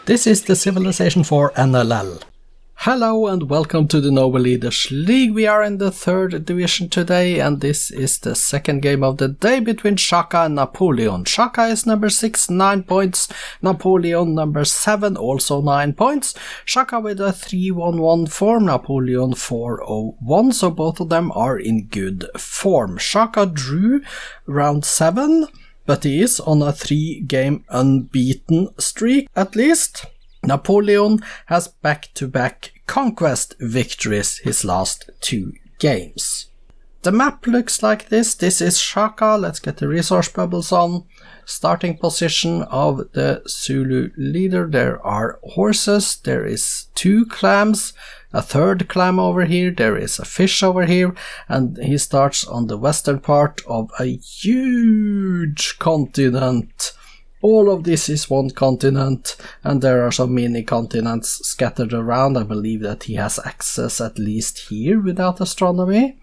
This is the Civilization 4 NLL. Hello and welcome to the Noble Leaders League. We are in the 3rd division today, and this is the second game of the day between Shaka and Napoleon. Shaka is number 6, 9 points. Napoleon number 7, also 9 points. Shaka with a 3-1-1 form, Napoleon 4-0-1, so both of them are in good form. Shaka drew round 7, but he is on a 3-game unbeaten streak at least. Napoleon has back-to-back conquest victories his last 2 games. The map looks like this. This is Shaka. Let's get the resource bubbles on. Starting position of the Zulu leader. There are horses. There is 2 clams. A 3rd clam over here. There is a fish over here. And he starts on the western part of a huge continent. All of this is one continent, and there are some mini continents scattered around. I believe that he has access at least here without astronomy,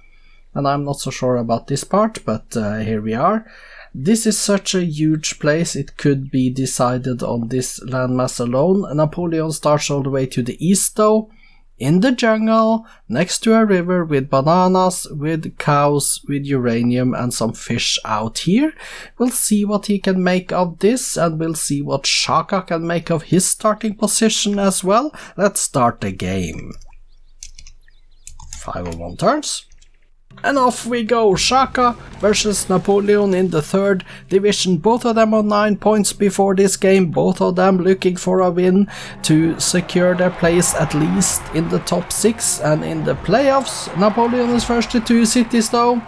and I'm not so sure about this part, but here we are. This is such a huge place, it could be decided on this landmass alone. Napoleon starts all the way to the east though, in the jungle, next to a river with bananas, with cows, with uranium and some fish out here. We'll see what he can make of this, and we'll see what Shaka can make of his starting position as well. Let's start the game. 5-1 turns. And off we go, Shaka versus Napoleon in the 3rd division. Both of them on 9 points before this game, both of them looking for a win to secure their place at least in the top 6 and in the playoffs. Napoleon is first to 2 cities though.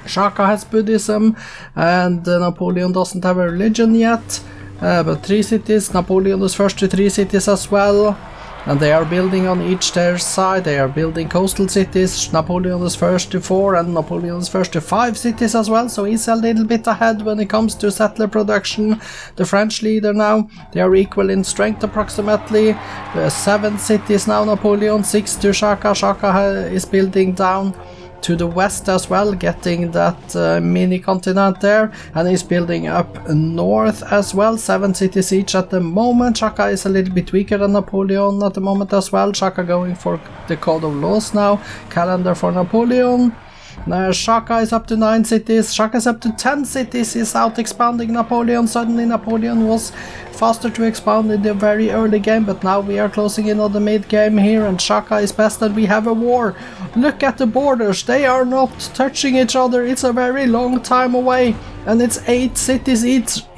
Shaka has Buddhism and Napoleon doesn't have a religion yet, but 3 cities. Napoleon is first to 3 cities as well. And they are building on each their side. They are building coastal cities. Napoleon is first to 4 and Napoleon is first to 5 cities as well, so he's a little bit ahead when it comes to settler production. The French leader now, they are equal in strength approximately. 7 cities now, Napoleon, 6 to Shaka. Shaka is building down to the west as well, getting that mini continent there, and he's building up north as well. 7 cities each at the moment. Shaka is a little bit weaker than Napoleon at the moment as well. Shaka going for the Code of Laws now, calendar for Napoleon. Now Shaka is up to 9 cities, Shaka is up to 10 cities, he's out expanding Napoleon. Suddenly Napoleon was faster to expand in the very early game, but now we are closing in on the mid game here and Shaka is best and we have a war. Look at the borders, they are not touching each other, it's a very long time away. And it's 8 cities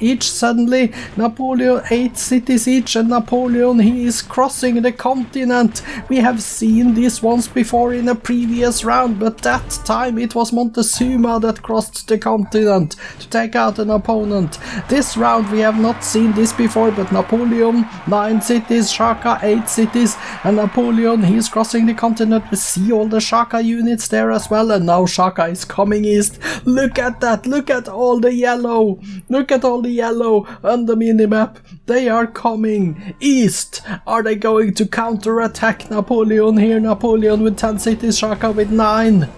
each suddenly. Napoleon 8 cities each, and Napoleon, he is crossing the continent. We have seen this once before in a previous round, but that time it was Montezuma that crossed the continent to take out an opponent. This round we have not seen this before, but Napoleon 9 cities, Shaka 8 cities, and Napoleon, he is crossing the continent. We see all the Shaka units there as well, and now Shaka is coming east. Look at that, look at all the yellow, look at all the yellow on the minimap. They are coming east. Are they going to counter-attack Napoleon here? Napoleon with 10 cities, Shaka with 9.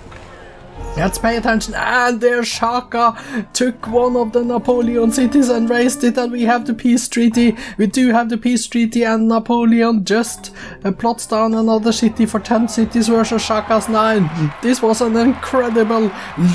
Let's pay attention, and there Shaka took one of the Napoleon cities and raised it, and we have the peace treaty. We do have the peace treaty, and Napoleon just plots down another city for 10 cities versus Shaka's 9. This was an incredible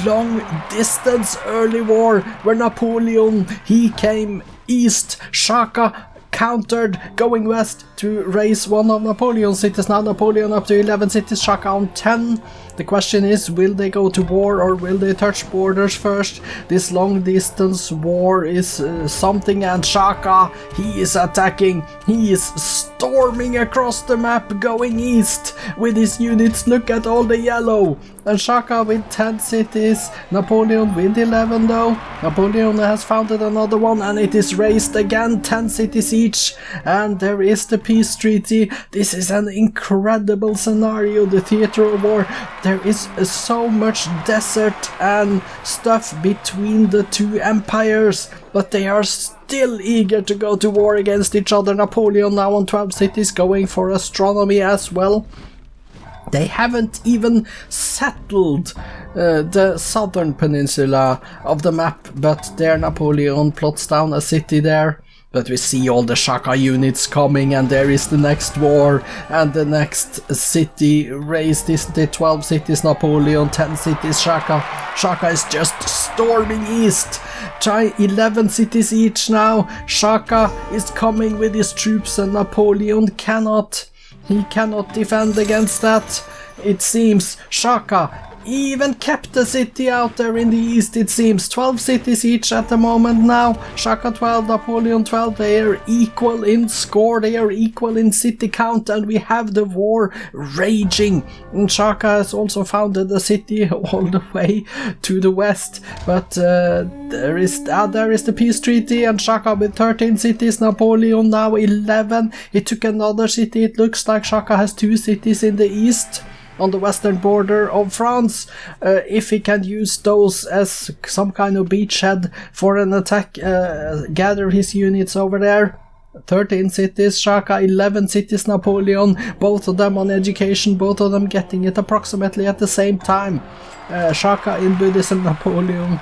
long distance early war where Napoleon, he came east, Shaka countered going west to raise one of Napoleon's cities. Now Napoleon up to 11 cities, Shaka on 10. The question is, will they go to war or will they touch borders first? This long distance war is something, and Shaka, he is attacking. He is storming across the map going east with his units. Look at all the yellow. And Shaka with 10 cities, Napoleon with 11 though. Napoleon has founded another one and it is raised again, 10 cities each. And there is the peace treaty. This is an incredible scenario, the theater of war. There is so much desert and stuff between the two empires, but they are still eager to go to war against each other. Napoleon now on 12 cities, going for astronomy as well. They haven't even settled the southern peninsula of the map, but there Napoleon plots down a city there. But we see all the Shaka units coming, and there is the next war, and the next city raised, isn't it? 12 cities Napoleon, 10 cities Shaka. Shaka is just storming east. Try 11 cities each now. Shaka is coming with his troops, and Napoleon cannot defend against that. It seems Shaka even kept the city out there in the east, it seems. 12 cities each at the moment now. Shaka 12, Napoleon 12. They are equal in score, they are equal in city count, and we have the war raging. And Shaka has also founded the city all the way to the west, but there is the peace treaty, and Shaka with 13 cities, Napoleon now 11. He took another city. It looks like Shaka has 2 cities in the east, on the western border of France. If he can use those as some kind of beachhead for an attack, gather his units over there. 13 cities Shaka, 11 cities Napoleon, both of them on education, both of them getting it approximately at the same time. Shaka in Buddhism, Napoleon.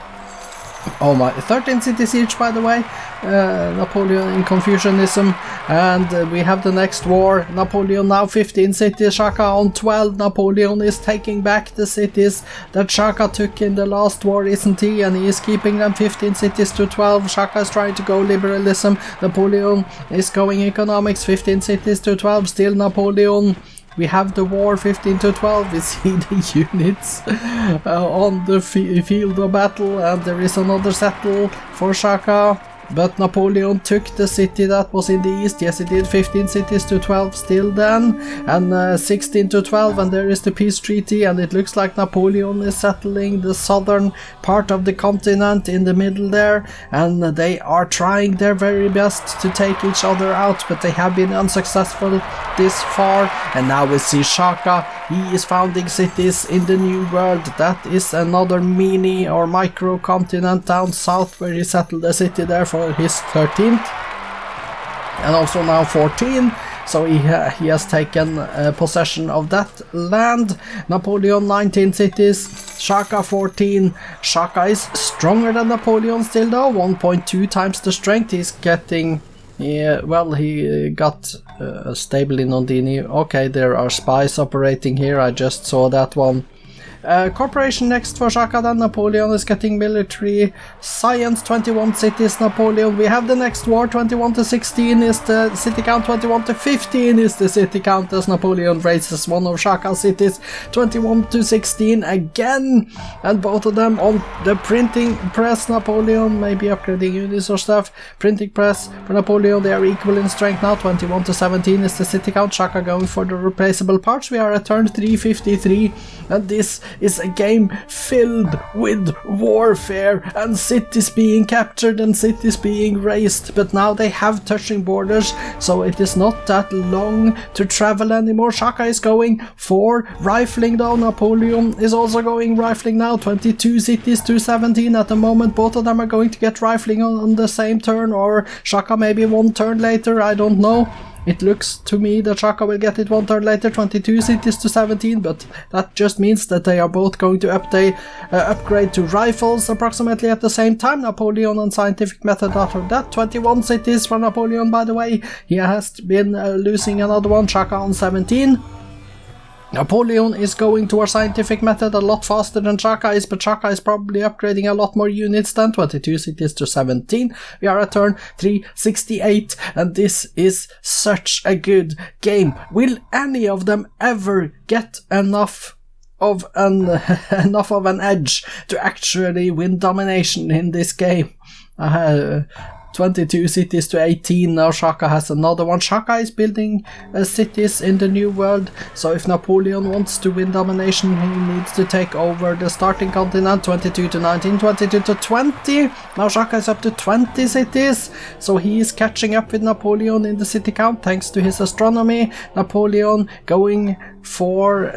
Oh my, 13 cities each, by the way. Napoleon in Confucianism, and we have the next war. Napoleon now 15 cities, Shaka on 12. Napoleon is taking back the cities that Shaka took in the last war, isn't he? And he is keeping them 15 cities to 12. Shaka is trying to go liberalism. Napoleon is going economics, 15 cities to 12. Still Napoleon. We have the war 15 to 12. We see the units on the field of battle, and there is another settle for Shaka. But Napoleon took the city that was in the east. Yes, he did. 15 cities to 12 still then, and 16 to 12, and there is the peace treaty, and it looks like Napoleon is settling the southern part of the continent in the middle there, and they are trying their very best to take each other out, but they have been unsuccessful this far. And now we see Shaka. He is founding cities in the New World. That is another mini or micro continent down south, where he settled a city there for his 13th, and also now 14. So he has taken possession of that land. Napoleon 19 cities, Shaka 14. Shaka is stronger than Napoleon still though, 1.2 times the strength. He's getting, he got stable in Ondini. Okay, there are spies operating here, I just saw that one. Corporation next for Shaka, then Napoleon is getting military science, 21 cities Napoleon. We have the next war, 21 to 16 is the city count, 21 to 15 is the city count as Napoleon raises one of Shaka's cities, 21 to 16 again, and both of them on the printing press. Napoleon maybe upgrading units or stuff. Printing press for Napoleon, they are equal in strength now, 21 to 17 is the city count. Shaka going for the replaceable parts. We are at turn 353, and this is a game filled with warfare and cities being captured and cities being razed, but now they have touching borders, so it is not that long to travel anymore. Shaka is going for rifling though. Napoleon is also going rifling now, 22 cities to 17 at the moment. Both of them are going to get rifling on the same turn, or Shaka maybe one turn later, I don't know. It looks to me that Shaka will get it one turn later, 22 cities to 17, but that just means that they are both going to upgrade to rifles approximately at the same time. Napoleon on scientific method after that, 21 cities for Napoleon, by the way. He has been losing another one, Shaka on 17. Napoleon is going to our scientific method a lot faster than Shaka is, but Shaka is probably upgrading a lot more units than 22 cities to 17. We are at turn 368, and this is such a good game. Will any of them ever get enough of an edge to actually win domination in this game? 22 cities to 18, now Shaka has another one. Shaka is building cities in the New World, so if Napoleon wants to win domination, he needs to take over the starting continent. 22 to 19, 22 to 20, now Shaka is up to 20 cities, so he is catching up with Napoleon in the city count thanks to his astronomy. Napoleon going for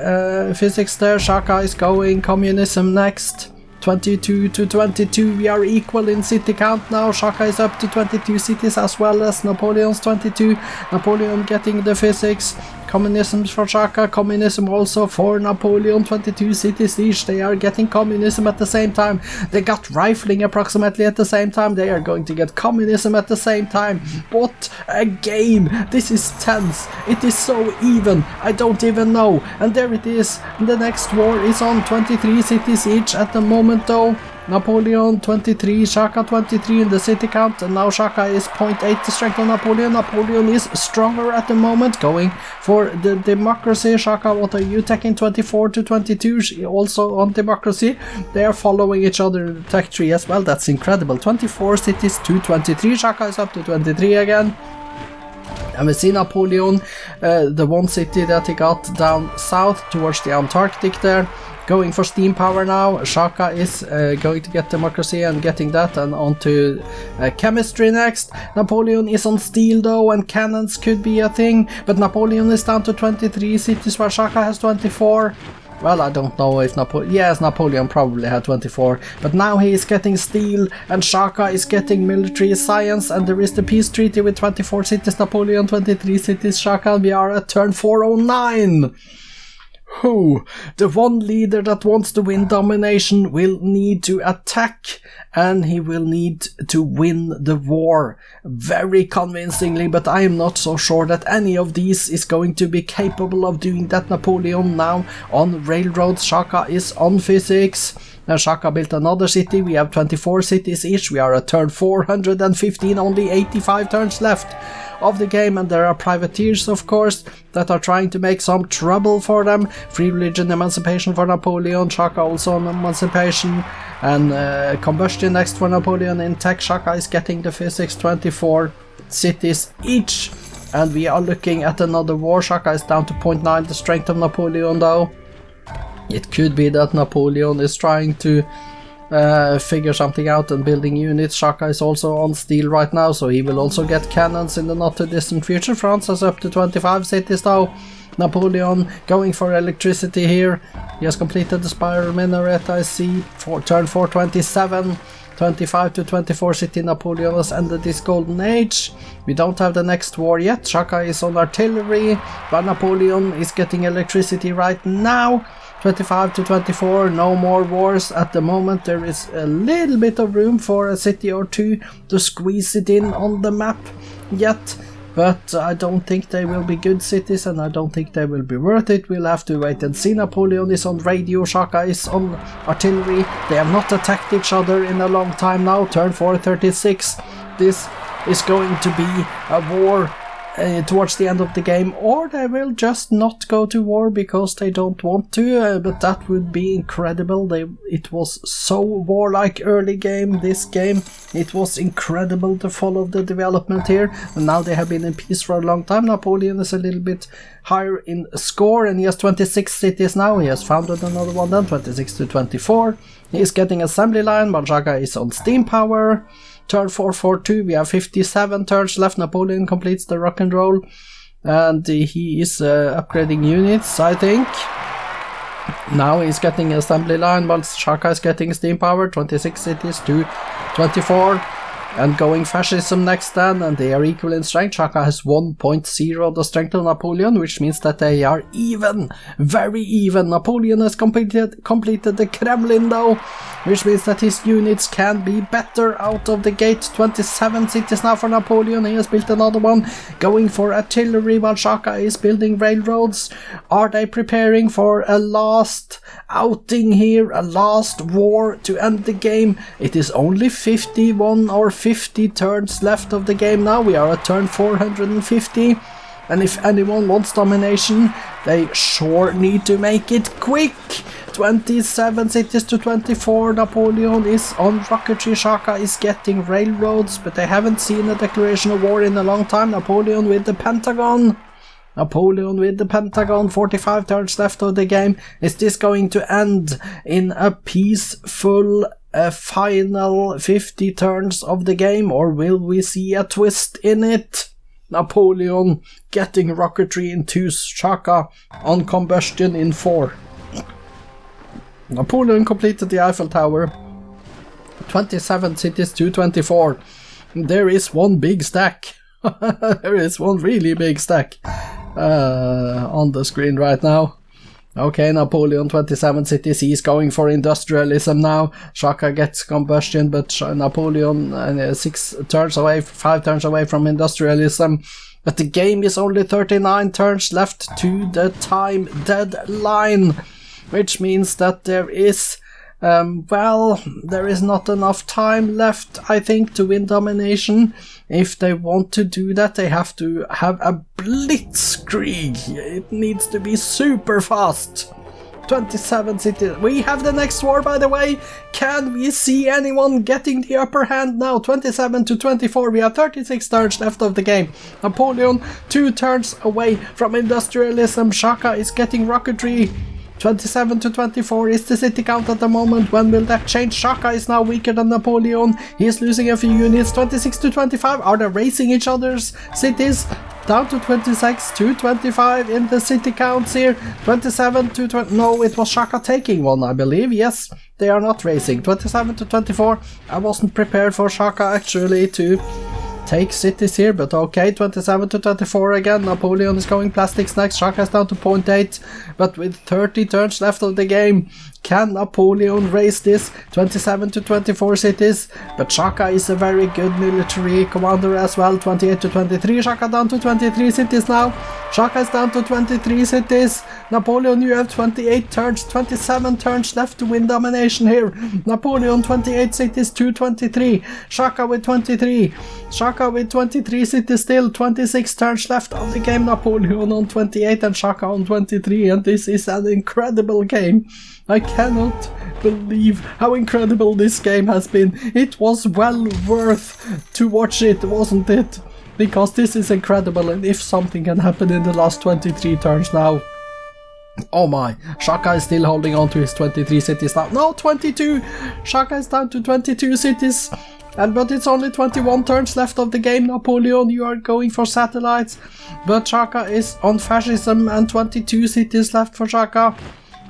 physics there, Shaka is going communism next. 22 to 22, we are equal in city count now. Shaka is up to 22 cities as well as Napoleon's 22. Napoleon getting the physics, communism for Shaka, communism also for Napoleon, 22 cities each. They are getting communism at the same time. They got rifling approximately at the same time. They are going to get communism at the same time. What a game! This is tense. It is so even. I don't even know. And there it is. The next war is on 23 cities each at the moment though. Napoleon 23, Shaka 23 in the city count, and now Shaka is 0.8 the strength of Napoleon. Napoleon is stronger at the moment, going for the democracy. Shaka, what are you taking? 24 to 22, also on democracy. They are following each other in the tech tree as well. That's incredible. 24 cities to 23. Shaka is up to 23 again. And we see Napoleon, the one city that he got down south towards the Antarctic there, going for steam power now. Shaka is going to get democracy and getting that, and onto chemistry next. Napoleon is on steel though, and cannons could be a thing, but Napoleon is down to 23 cities while Shaka has 24. Well, I don't know if Napoleon probably had 24, but now he is getting steel and Shaka is getting military science, and there is the peace treaty with 24 cities, Napoleon 23 cities, Shaka, and we are at turn 409. Who? The one leader that wants to win domination will need to attack, and he will need to win the war very convincingly, but I am not so sure that any of these is going to be capable of doing that. Napoleon now on railroads, Shaka is on physics. Now Shaka built another city. We have 24 cities each. We are at turn 415, only 85 turns left of the game, and there are privateers of course that are trying to make some trouble for them. Free religion emancipation for Napoleon, Shaka also on emancipation, and combustion next for Napoleon in tech. Shaka is getting the physics, 24 cities each, and we are looking at another war. Shaka is down to 0.9 the strength of Napoleon though. It could be that Napoleon is trying to figure something out and building units. Shaka is also on steel right now, so he will also get cannons in the not too distant future. France is up to 25 cities though. Napoleon going for electricity here. He has completed the spiral minaret, I see, for turn 427. 25 to 24 city. Napoleon has ended this golden age. We don't have the next war yet. Shaka is on artillery, but Napoleon is getting electricity right now. 25 to 24, no more wars at the moment. There is a little bit of room for a city or two to squeeze it in on the map yet, but I don't think they will be good cities, and I don't think they will be worth it. We'll have to wait and see. Napoleon is on radio, Shaka is on artillery. They have not attacked each other in a long time now. Turn 436. This is going to be a war towards the end of the game, or they will just not go to war because they don't want to, but that would be incredible. It was so warlike early game, this game. It was incredible to follow the development here, and now they have been in peace for a long time. Napoleon is a little bit higher in score, and he has 26 cities now. He has founded another one then, 26 to 24. He is getting assembly line, but Shaka is on steam power. Turn 442, we have 57 turns left. Napoleon completes the rock and roll, and he is upgrading units, I think. Now he's getting assembly line, while Shaka is getting steam power, 26 cities to 24. And going fascism next then, and they are equal in strength. Shaka has 1.0 the strength of Napoleon, which means that they are even, very even. Napoleon has completed the Kremlin though, which means that his units can be better out of the gate. 27 cities now for Napoleon. He has built another one, going for artillery while Shaka is building railroads. Are they preparing for a last outing here, a last war to end the game? It is only 51 or 50 turns left of the game now. We are at turn 450, and if anyone wants domination, they sure need to make it quick. 27 cities to 24. Napoleon is on rocketry. Shaka is getting railroads, but they haven't seen a declaration of war in a long time. Napoleon with the Pentagon. 45 turns left of the game. Is this going to end in a peaceful final 50 turns of the game, or will we see a twist in it? Napoleon getting rocketry in 2, Shaka on combustion in 4. Napoleon completed the Eiffel Tower. 27 cities to 24. There is one big stack. There is one really big stack. on the screen right now. Okay, Napoleon 27 cities, he's going for industrialism now. Shaka gets combustion, but Napoleon 5 turns away from industrialism. But the game is only 39 turns left to the time deadline, which means that there is there is not enough time left, I think, to win domination. If they want to do that, they have to have a blitzkrieg. It needs to be super fast. 27 cities. We have the next war, by the way. Can we see anyone getting the upper hand now? 27 to 24. We have 36 turns left of the game. Napoleon 2 turns away from industrialism. Shaka is getting rocketry. 27 to 24 is the city count at the moment. When will that change? Shaka is now weaker than Napoleon. He is losing a few units. 26 to 25. Are they racing each other's cities? Down to 26 to 25 in the city counts here. 27 to 20. No, it was Shaka taking one, I believe. Yes, they are not racing. 27 to 24. I wasn't prepared for Shaka actually to take cities here, but okay. 27 to 24 again. Napoleon is going plastics next. Shaka is down to 0.8, but with 30 turns left of the game, can Napoleon raise this? 27 to 24 cities, but Shaka is a very good military commander as well. 28 to 23. Shaka down to 23 cities now. Shaka is down to 23 cities. Napoleon, you have 28 turns, 27 turns left to win domination here. Napoleon 28 cities to 23. Shaka with 23. Shaka with 23 cities still. 26 turns left of the game. Napoleon on 28 and Shaka on 23. And this is an incredible game. I cannot believe how incredible this game has been. It was well worth to watch it, wasn't it? Because this is incredible, and if something can happen in the last 23 turns now. Oh my, Shaka is still holding on to his 23 cities now. No, 22! Shaka is down to 22 cities. But it's only 21 turns left of the game. Napoleon, you are going for satellites. But Shaka is on fascism and 22 cities left for Shaka.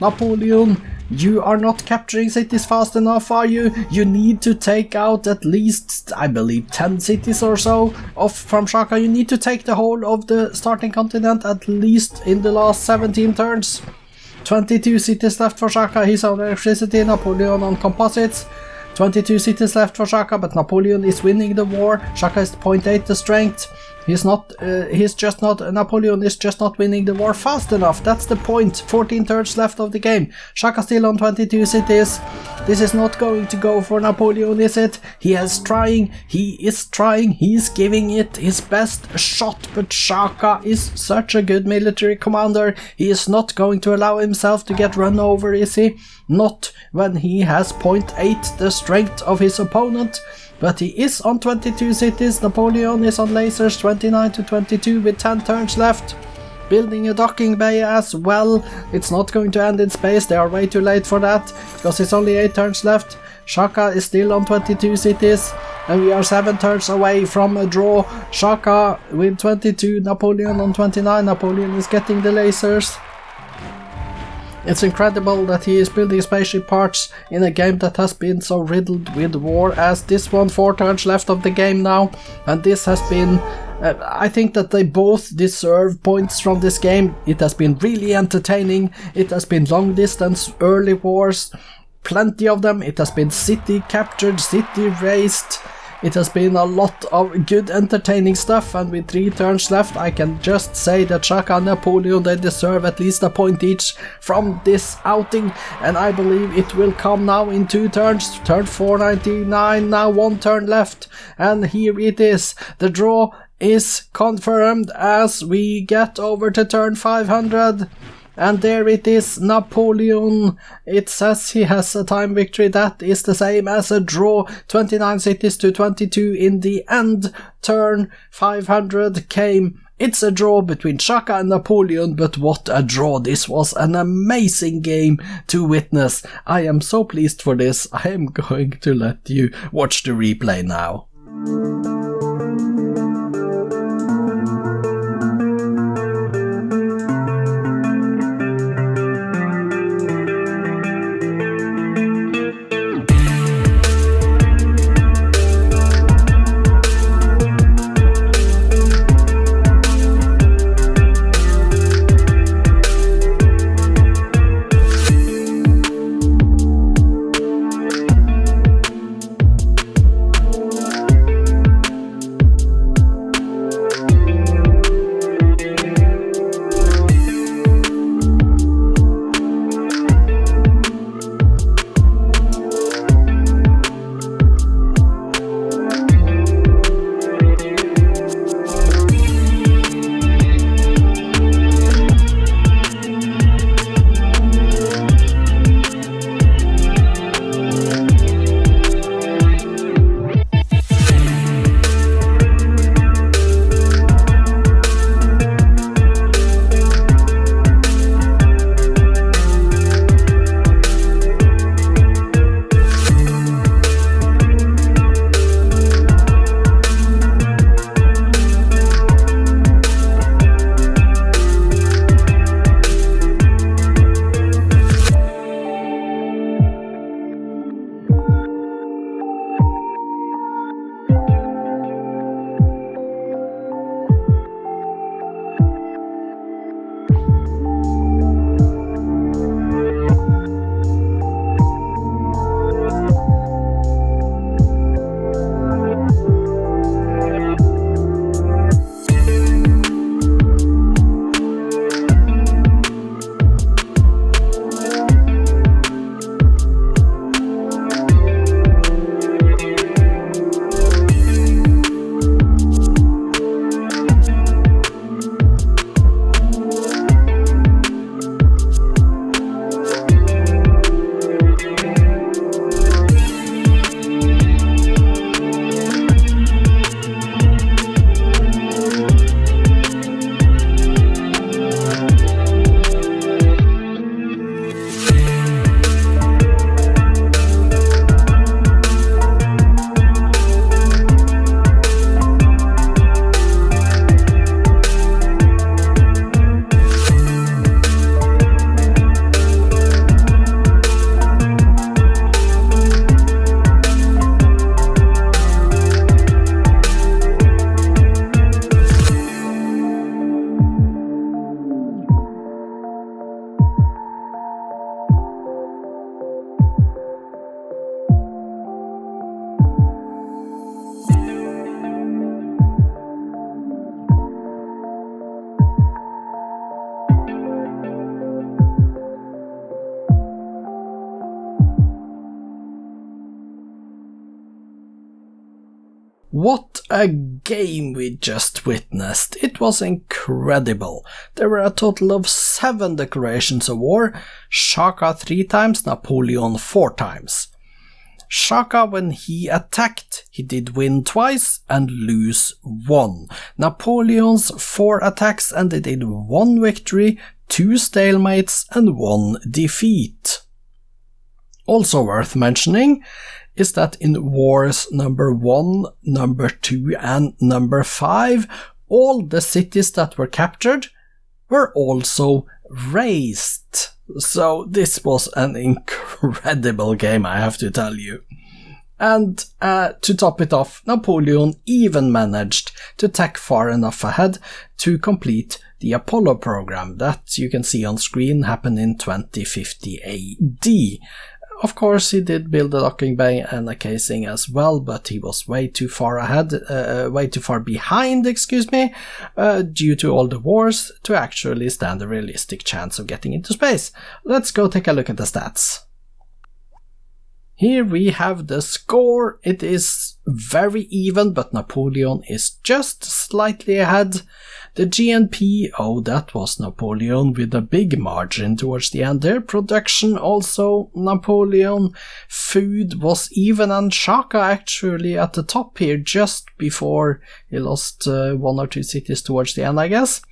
Napoleon, you are not capturing cities fast enough, are you? You need to take out at least, I believe, 10 cities or so off from Shaka. You need to take the whole of the starting continent at least in the last 17 turns. 22 cities left for Shaka. He's on electricity. Napoleon on composites. 22 cities left for Shaka, but Napoleon is winning the war. Shaka is 0.8 the strength. Napoleon is just not winning the war fast enough. That's the point. 14 turns left of the game. Shaka still on 22 cities. This is not going to go for Napoleon, is it? He is trying, he's giving it his best shot, but Shaka is such a good military commander. He is not going to allow himself to get run over, is he? Not when he has 0.8 the strength of his opponent. But he is on 22 cities. Napoleon is on lasers, 29 to 22 with 10 turns left. Building a docking bay as well. It's not going to end in space. They are way too late for that, because it's only 8 turns left. Shaka is still on 22 cities. And we are 7 turns away from a draw. Shaka with 22, Napoleon on 29. Napoleon is getting the lasers. It's incredible that he is building spaceship parts in a game that has been so riddled with war as this one. 4 turns left of the game now, and this has been I think that they both deserve points from this game. It has been really entertaining. It has been long distance early wars, plenty of them. It has been city captured, city raised. It has been a lot of good entertaining stuff, and with 3 turns left I can just say that Shaka and Napoleon, they deserve at least a point each from this outing, and I believe it will come now in 2 turns. Turn 499, now 1 turn left, and here it is. The draw is confirmed as we get over to turn 500. And there it is, Napoleon. It says he has a time victory. That is the same as a draw. 29 cities to 22 in the end. Turn 500 came. It's a draw between Shaka and Napoleon, but what a draw. This was an amazing game to witness. I am so pleased for this. I am going to let you watch the replay now. What a game we just witnessed. It was incredible. There were a total of 7 declarations of war, Shaka 3 times, Napoleon 4 times. Shaka, when he attacked, he did win twice and lose 1. Napoleon's 4 attacks and they did 1 victory, 2 stalemates and 1 defeat. Also worth mentioning is that in wars number 1, number 2 and number 5, all the cities that were captured were also razed. So this was an incredible game, I have to tell you. And to top it off, Napoleon even managed to tack far enough ahead to complete the Apollo program that you can see on screen happened in 2050 AD. Of course, he did build a docking bay and a casing as well, but he was way too far behind, due to all the wars to actually stand a realistic chance of getting into space. Let's go take a look at the stats. Here we have the score. It is very even, but Napoleon is just slightly ahead. The GNP, oh, that was Napoleon with a big margin towards the end there. Production, also Napoleon. Food was even, and Shaka actually at the top here just before he lost 1 or 2 cities towards the end, I guess.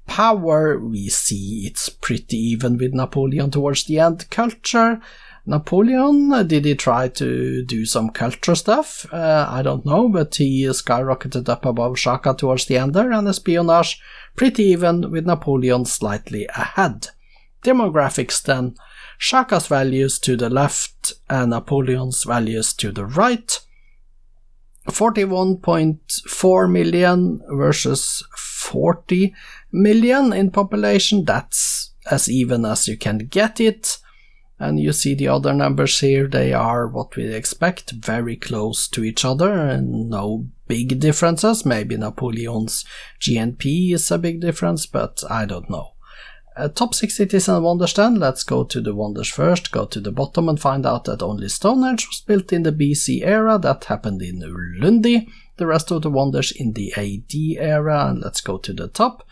Power, we see it's pretty even with Napoleon towards the end. Culture, Napoleon, did he try to do some culture stuff? I don't know, but he skyrocketed up above Shaka towards the end there, and espionage, pretty even with Napoleon slightly ahead. Demographics then, Shaka's values to the left and Napoleon's values to the right. 41.4 million versus 40 million in population, that's as even as you can get it. And you see the other numbers here, they are what we expect, very close to each other and no big differences. Maybe Napoleon's GNP is a big difference, but I don't know. Top 6 cities and wonders then, let's go to the wonders first, go to the bottom and find out that only Stonehenge was built in the BC era, that happened in Lundi, the rest of the wonders in the AD era, and let's go to the top.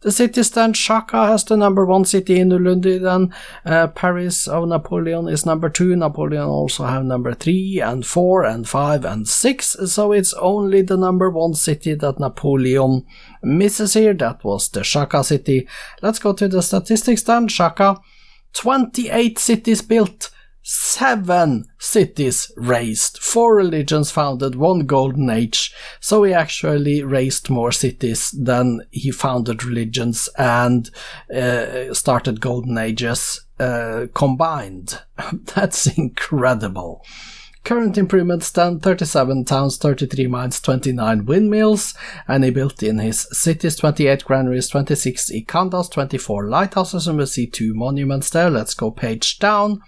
The cities then, Shaka has the number 1 city in Lundi, then Paris of Napoleon is number 2, Napoleon also have number 3 and 4 and 5 and 6, so it's only the number 1 city that Napoleon misses here, that was the Shaka city. Let's go to the statistics then, Shaka, 28 cities built, 7 cities raised, 4 religions founded, 1 golden age, so he actually raised more cities than he founded religions and started golden ages combined. That's incredible. Current improvements then, 37 towns, 33 mines, 29 windmills, and he built in his cities 28 granaries, 26 ikandas, 24 lighthouses, and we'll see 2 monuments there. Let's go page down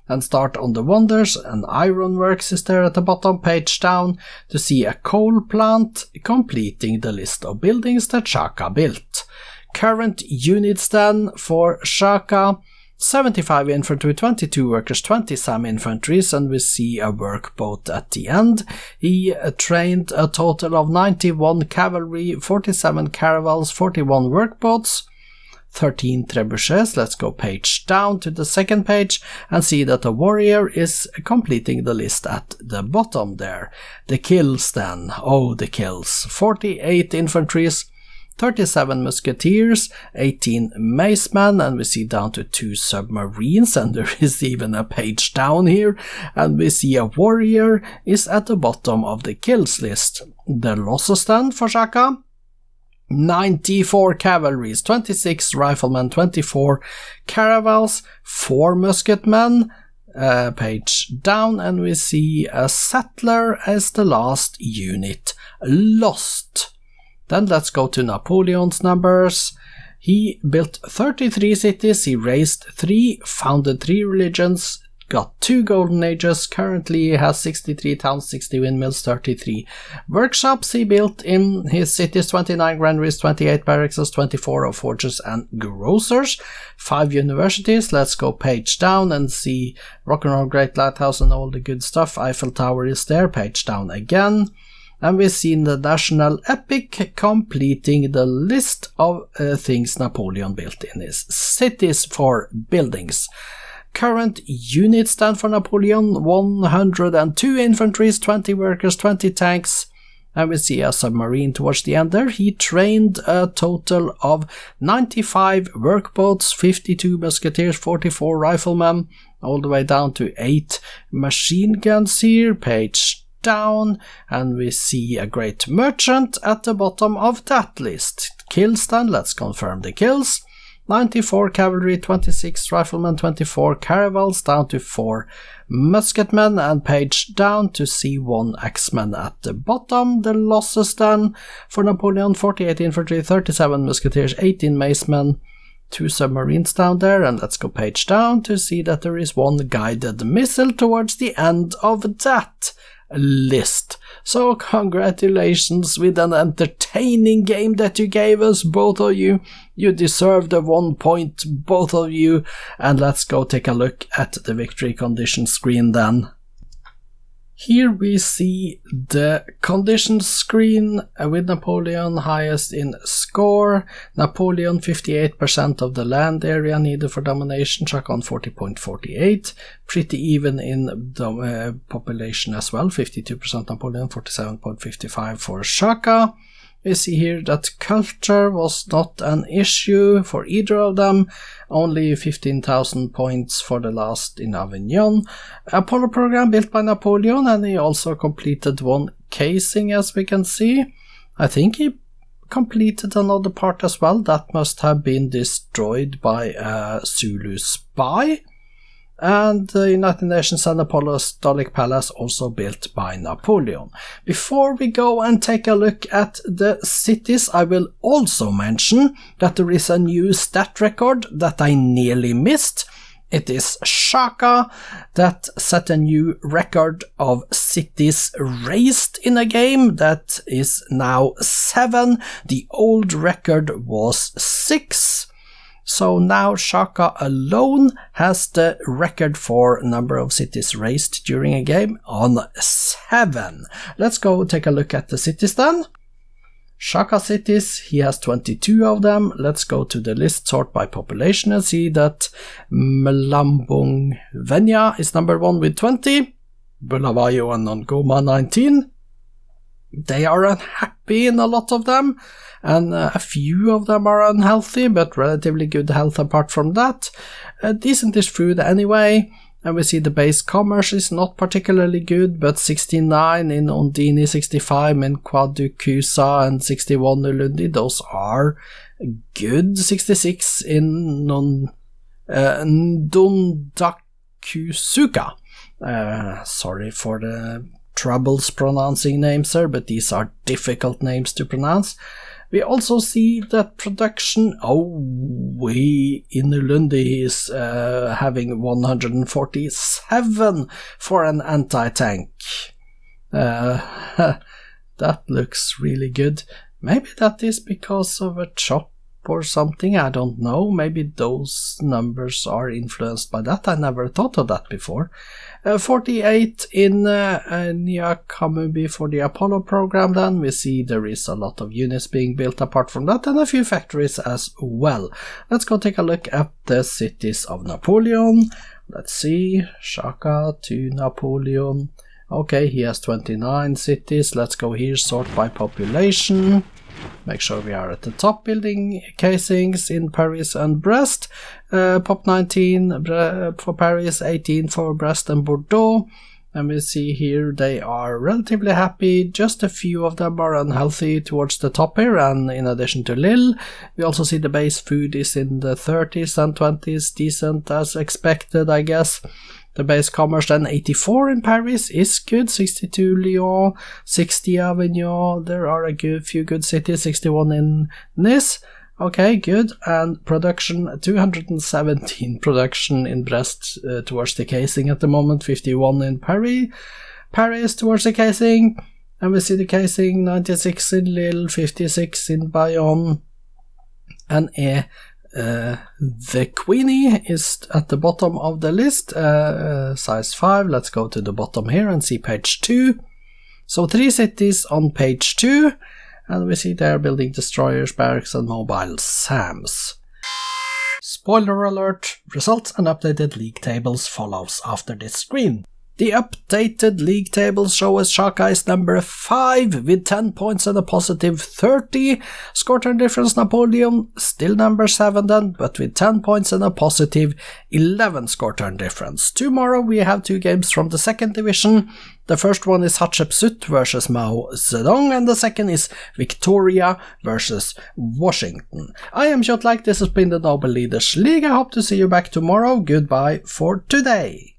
and start on the wonders, and ironworks is there at the bottom, page down, to see a coal plant completing the list of buildings that Shaka built. Current units then for Shaka, 75 infantry, 22 workers, 20 SAM infantries, and we see a workboat at the end. He trained a total of 91 cavalry, 47 caravels, 41 workboats, 13 trebuchets. Let's go page down to the second page and see that the warrior is completing the list at the bottom there. The kills then, oh the kills, 48 infantries, 37 musketeers, 18 macemen, and we see down to 2 submarines, and there is even a page down here, and we see a warrior is at the bottom of the kills list. The losses then for Shaka, 94 cavalries, 26 riflemen, 24 caravels, 4 musketmen, page down, and we see a settler as the last unit lost. Then let's go to Napoleon's numbers. He built 33 cities, he raised 3, founded 3 religions, got 2 golden ages, currently he has 63 towns, 60 windmills, 33 workshops he built in his cities, 29 granaries, 28 barracks, 24 of forges and grocers, 5 universities. Let's go page down and see Rock and Roll Great Lighthouse and all the good stuff. Eiffel Tower is there, page down again. And we've seen the national epic completing the list of things Napoleon built in his cities for buildings. Current units stand for Napoleon: 102 infantry, 20 workers, 20 tanks. And we see a submarine towards the end there. He trained a total of 95 workboats, 52 musketeers, 44 riflemen, all the way down to 8 machine guns here, page down. And we see a great merchant at the bottom of that list. Kills then, let's confirm the kills. 94 cavalry, 26 riflemen, 24 caravels, down to 4 musketmen, and page down to see 1 axeman at the bottom. The losses then for Napoleon: 48 infantry, 37 musketeers, 18 macemen, 2 submarines down there, and let's go page down to see that there is 1 guided missile towards the end of that list. So congratulations with an entertaining game that you gave us, both of you. You deserve the 1 point, both of you. And let's go take a look at the victory condition screen then. Here we see the condition screen with Napoleon highest in score. Napoleon 58% of the land area needed for domination. Shaka on 40.48. Pretty even in the population as well. 52% Napoleon, 47.55 for Shaka. We see here that culture was not an issue for either of them, only 15,000 points for the last in Avignon. Apollo program built by Napoleon, and he also completed 1 casing, as we can see. I think he completed another part as well. That must have been destroyed by a Zulu spy. And the United Nations and Apostolic Palace also built by Napoleon. Before we go and take a look at the cities, I will also mention that there is a new stat record that I nearly missed. It is Shaka that set a new record of cities raised in a game. That is now 7. The old record was 6. So now Shaka alone has the record for number of cities raised during a game on 7. Let's go take a look at the cities then. Shaka cities, he has 22 of them. Let's go to the list, sort by population, and see that Mlambung Venya is number 1 with 20. Bulawayo and Ngoma 19. They are unhappy in a lot of them, and a few of them are unhealthy, but relatively good health apart from that. Decentish food anyway, and we see the base commerce is not particularly good, but 69 in Ondini, 65 in Kwadukusa, and 61 in Lundi. Those are good. 66 in Ndondakusuka. Sorry for the troubles pronouncing names here, but these are difficult names to pronounce. We also see that production, in Lundi is having 147 for an anti-tank. That looks really good. Maybe that is because of a chop or something, I don't know. Maybe those numbers are influenced by that. I never thought of that before. 48 in Nyakamubi for the Apollo program then. We see there is a lot of units being built apart from that, and a few factories as well. Let's go take a look at the cities of Napoleon. Let's see, Shaka to Napoleon. Okay, he has 29 cities. Let's go here, sort by population. Make sure we are at the top, building casings in Paris and Brest. Pop 19 for Paris, 18 for Brest and Bordeaux. And we see here they are relatively happy. Just a few of them are unhealthy towards the top here, and in addition to Lille. We also see the base food is in the 30s and 20s, decent as expected, I guess. The base commerce then 84 in Paris is good, 62 Lyon, 60 Avignon, there are a few good cities, 61 in Nice, okay, good, and production, 217 production in Brest towards the casing at the moment, 51 in Paris towards the casing, and we see the casing, 96 in Lille, 56 in Bayonne, and the Queenie is at the bottom of the list, size 5. Let's go to the bottom here and see page 2. So 3 cities on page 2, and we see they're building destroyers, barracks and mobile SAMs. Spoiler alert, results and updated league tables follows after this screen. The updated league tables show us Shaka is number 5 with 10 points and a positive 30. Score turn difference Napoleon still number 7 then, but with 10 points and a positive 11 score turn difference. Tomorrow we have 2 games from the 2nd division. The first one is Hatshepsut versus Mao Zedong, and the second is Victoria versus Washington. I am Kjotleik, this has been the Noble Leaders League. I hope to see you back tomorrow. Goodbye for today.